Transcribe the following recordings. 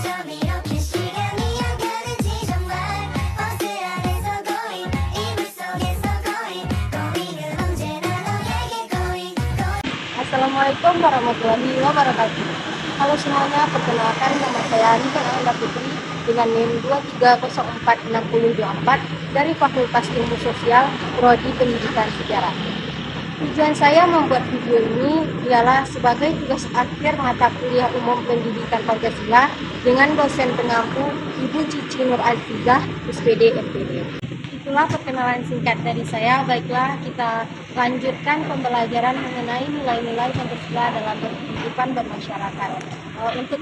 처음이렇게 시간이 안 가는지 정말 버스 안에서 고인 이불 속에서 고인은 언제나 너에게 고인. Assalamualaikum warahmatullahi wabarakatuh. Halo semuanya, perkenalkan nama saya Nika Nanda Putri dengan NIM 23046024 dari Fakultas Ilmu Sosial Prodi Pendidikan Sejarah. Tujuan saya membuat video ini ialah sebagai tugas akhir mata kuliah umum pendidikan Pancasila dengan dosen pengampu Ibu Cici Nur Azizah, SPD MPD. Itulah perkenalan singkat dari saya. Baiklah, kita lanjutkan pembelajaran mengenai nilai-nilai Pancasila dalam kehidupan bermasyarakat. Untuk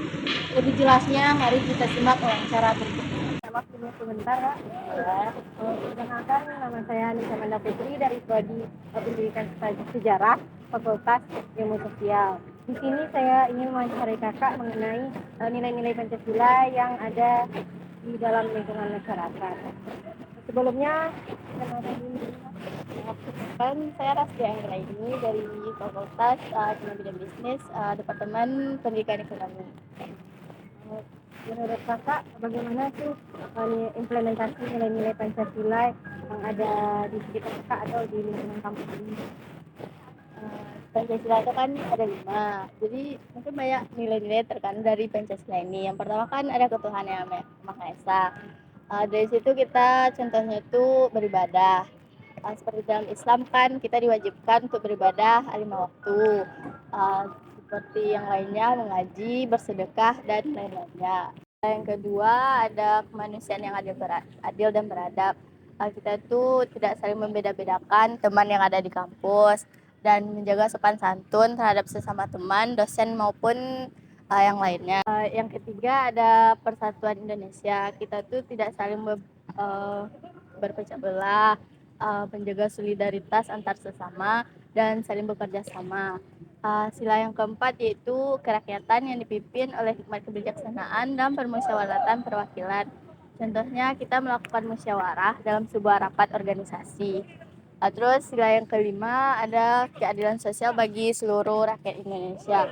lebih jelasnya, mari kita simak wawancara berikut. Waktunya sebentar, Kak. Perkenalkan, nama saya Nika Nanda Putri dari Prodi Pendidikan Sejarah Fakultas Ilmu Sosial. Di sini saya ingin mewawancarai Kakak mengenai nilai-nilai Pancasila yang ada di dalam lingkungan masyarakat. Sebelumnya, kenalkan diri. Saya Rastia Anggraini dari Fakultas Ekonomi dan Bisnis, Departemen Pendidikan Ekonomi. Menurut Kakak, bagaimana sih implementasi nilai-nilai Pancasila yang ada di sekitar Kakak atau di lingkungan kampus ini? Pancasila itu kan ada 5, jadi mungkin banyak nilai-nilai terkandung dari Pancasila ini. Yang pertama kan ada ketuhanan yang Maha Esa. Dari situ kita contohnya itu beribadah. Seperti dalam Islam kan kita diwajibkan untuk beribadah 5 waktu. Seperti yang lainnya mengaji, bersedekah dan lain-lainnya. Yang kedua ada kemanusiaan yang adil dan beradab. Kita itu tidak saling membeda-bedakan teman yang ada di kampus dan menjaga sopan santun terhadap sesama teman, dosen maupun yang lainnya. Yang ketiga ada persatuan Indonesia. Kita tuh tidak saling berpecah belah, menjaga solidaritas antar sesama dan saling bekerja sama. Sila yang keempat yaitu kerakyatan yang dipimpin oleh hikmat kebijaksanaan dan permusyawaratan perwakilan. Contohnya kita melakukan musyawarah dalam sebuah rapat organisasi. Terus sila yang kelima ada keadilan sosial bagi seluruh rakyat Indonesia.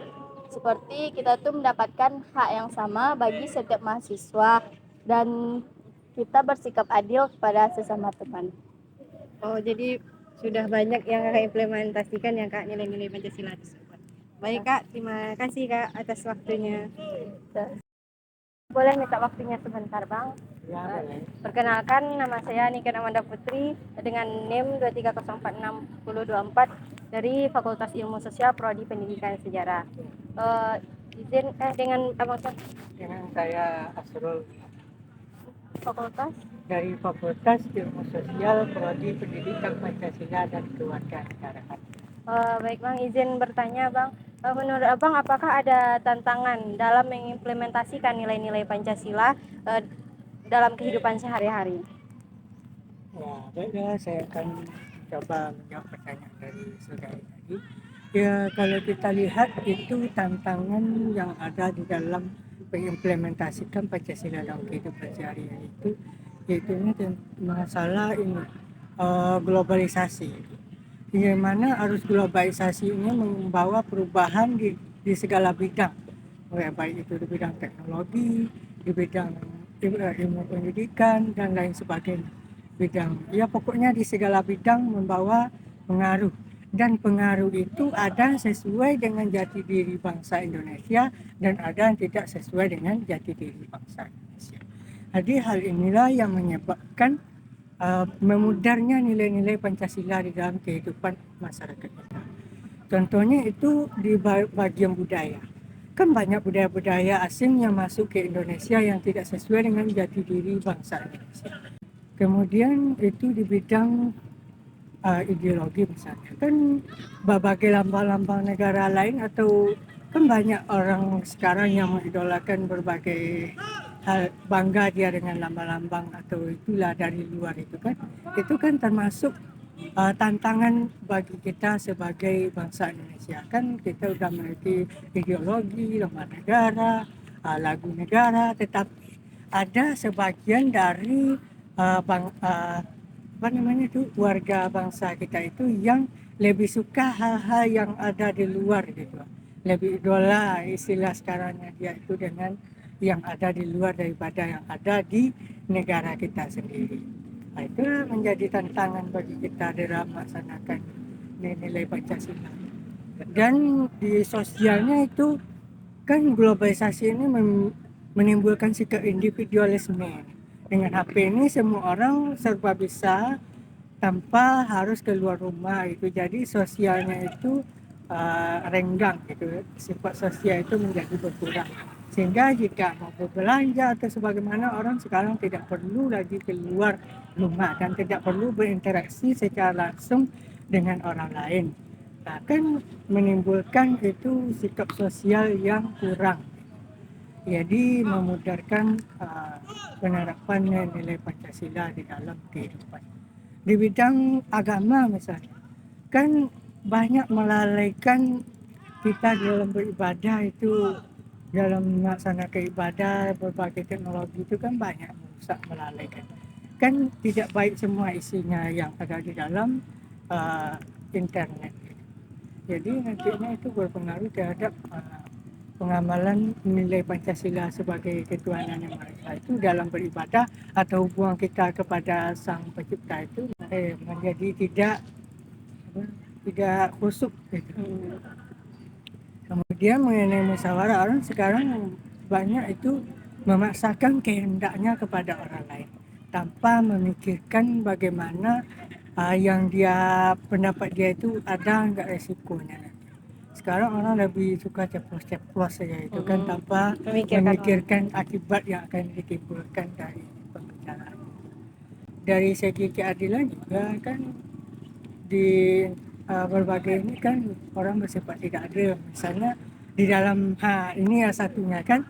Seperti kita tuh mendapatkan hak yang sama bagi setiap mahasiswa dan kita bersikap adil kepada sesama teman. Oh, jadi sudah banyak yang Kakak implementasikan ya Kak, nilai-nilai Pancasila tersebut. Baik Kak, terima kasih Kak atas waktunya. Boleh minta waktunya sebentar Bang? Ya, boleh. Perkenalkan, nama saya Nika Nanda Putri dengan NIM 23046024 dari Fakultas Ilmu Sosial Prodi Pendidikan Sejarah. Dengan Abang Dengan saya Asrul Fakultas dari Fakultas Ilmu Sosial Prodi Pendidikan Pancasila dan Kewarganegaraan. Baik Bang, izin bertanya Bang, menurut Abang apakah ada tantangan dalam mengimplementasikan nilai-nilai Pancasila dalam kehidupan sehari-hari? Ya, baiklah, saya akan coba menjawab pertanyaan dari saudara tadi. Ya, kalau kita lihat itu tantangan yang ada di dalam mengimplementasikan Pancasila dalam kehidupan sehari-hari yaitu masalah ini globalisasi. Bagaimana arus globalisasi ini membawa perubahan di segala bidang, baik itu di bidang teknologi, di bidang ilmu pendidikan dan lain sebagainya. Pokoknya di segala bidang membawa pengaruh, dan pengaruh itu ada sesuai dengan jati diri bangsa Indonesia dan ada yang tidak sesuai dengan jati diri bangsa Indonesia. Jadi hal inilah yang menyebabkan memudarnya nilai-nilai Pancasila di dalam kehidupan masyarakat kita. Contohnya itu di bagian budaya. Kan banyak budaya-budaya asing yang masuk ke Indonesia yang tidak sesuai dengan jati diri bangsa Indonesia. Kemudian itu di bidang ideologi misalnya. Kan berbagai lambang-lambang negara lain atau kan banyak orang sekarang yang mengidolakan berbagai hal, bangga dia dengan lambang-lambang atau itulah dari luar itu kan termasuk tantangan bagi kita sebagai bangsa Indonesia. Kan kita sudah memiliki ideologi, lambang negara, lagu negara, tetapi ada sebagian dari warga bangsa kita itu yang lebih suka hal-hal yang ada di luar gitu, lebih idola istilah sekarangnya dia itu dengan yang ada di luar daripada yang ada di negara kita sendiri. Nah, itu menjadi tantangan bagi kita dalam melaksanakan nilai Pancasila. Dan di sosialnya itu kan globalisasi ini menimbulkan sikap individualisme. Dengan HP ini semua orang serba bisa tanpa harus keluar rumah itu, jadi sosialnya itu renggang gitu, sifat sosial itu menjadi berkurang, sehingga jika mau berbelanja atau sebagaimana, orang sekarang tidak perlu lagi keluar rumah dan tidak perlu berinteraksi secara langsung dengan orang lain. Nah, kan menimbulkan itu sikap sosial yang kurang, jadi memudarkan penerapan nilai Pancasila di dalam kehidupan. Di bidang agama misalnya, kan banyak melalaikan kita dalam beribadah itu, dalam melaksanakan ibadah berbagai teknologi itu kan banyak merusak, melalaikan. Kan tidak baik semua isinya yang ada di dalam internet. Jadi nantinya itu berpengaruh terhadap pengamalan nilai Pancasila sebagai ketuhanan yang Maha Esa itu dalam beribadah atau hubungan kita kepada Sang Pencipta itu menjadi tidak khusyuk gitu. Kemudian mengenai musyawarah, orang sekarang banyak itu memaksakan kehendaknya kepada orang lain tanpa memikirkan bagaimana yang pendapat dia itu ada enggak resikonya. Sekarang orang lebih suka ceplos-ceplos saja itu kan, tanpa memikirkan akibat yang akan ditimbulkan dari pembicaraan. Dari segi keadilan juga kan di berbagai ini kan orang bersifat tidak adil. Misalnya di dalam ini ya satunya kan,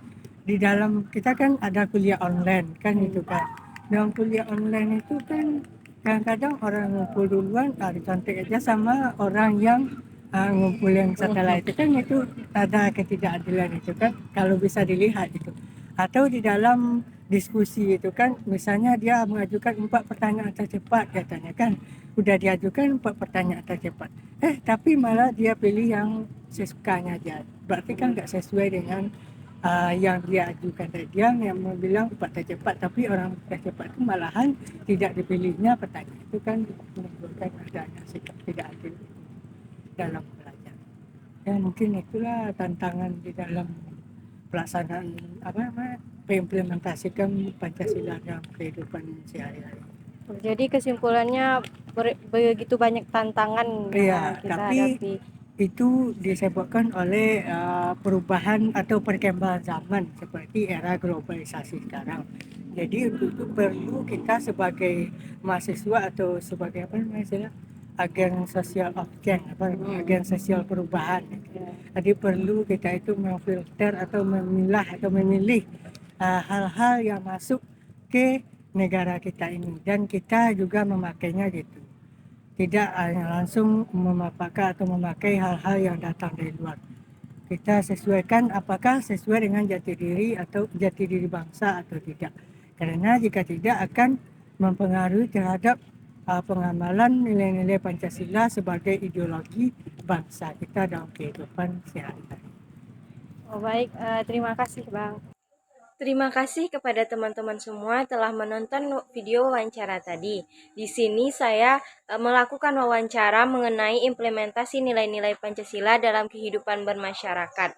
di dalam kita kan ada kuliah online kan itu kan. Dalam kuliah online itu kan kadang-kadang orang ngumpul duluan, dicontek aja sama orang yang ngumpul yang setelah itu kan, itu ada ketidakadilan itu kan kalau bisa dilihat itu. Atau di dalam diskusi itu kan, misalnya dia mengajukan 4 pertanyaan tercepat katanya kan, udah diajukan 4 pertanyaan tercepat, tapi malah dia pilih yang sesukanya aja, berarti kan nggak sesuai dengan yang dia ajukan. Dia yang bilang 4 tercepat, tapi orang tercepat itu malahan tidak dipilihnya pertanyaan itu, kan menimbulkan adanya sikap tidak adil dalam belajar. Ya mungkin itulah tantangan di dalam pelaksanaan mengimplementasikan Pancasila dalam kehidupan sehari-hari. Jadi kesimpulannya begitu banyak tantangan yang kita tapi hadapi. Itu disebabkan oleh perubahan atau perkembangan zaman seperti era globalisasi sekarang. Jadi untuk itu perlu kita sebagai mahasiswa atau sebagai agen sosial agen sosial perubahan. Jadi perlu kita itu memfilter atau memilah atau memilih hal-hal yang masuk ke negara kita ini, dan kita juga memakainya gitu. Tidak langsung memakai hal-hal yang datang dari luar. Kita sesuaikan apakah sesuai dengan jati diri bangsa atau tidak. Karena jika tidak akan mempengaruhi terhadap pengamalan nilai-nilai Pancasila sebagai ideologi bangsa kita dalam kehidupan sehari-hari. Baik, terima kasih Bang. Terima kasih kepada teman-teman semua telah menonton video wawancara tadi. Di sini saya melakukan wawancara mengenai implementasi nilai-nilai Pancasila dalam kehidupan bermasyarakat,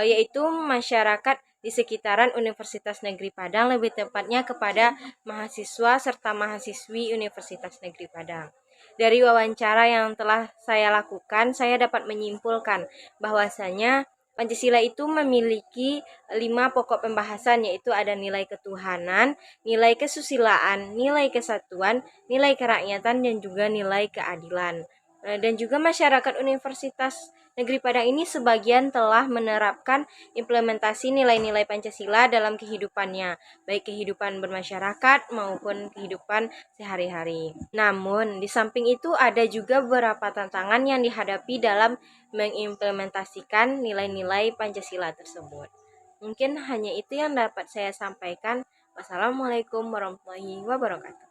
yaitu masyarakat di sekitaran Universitas Negeri Padang, lebih tepatnya kepada mahasiswa serta mahasiswi Universitas Negeri Padang. Dari wawancara yang telah saya lakukan, saya dapat menyimpulkan bahwasanya Pancasila itu memiliki 5 pokok pembahasan, yaitu ada nilai ketuhanan, nilai kesusilaan, nilai kesatuan, nilai kerakyatan, dan juga nilai keadilan. Dan juga masyarakat Universitas Negeri Padang ini sebagian telah menerapkan implementasi nilai-nilai Pancasila dalam kehidupannya, baik kehidupan bermasyarakat maupun kehidupan sehari-hari. Namun, di samping itu ada juga beberapa tantangan yang dihadapi dalam mengimplementasikan nilai-nilai Pancasila tersebut. Mungkin hanya itu yang dapat saya sampaikan. Wassalamualaikum warahmatullahi wabarakatuh.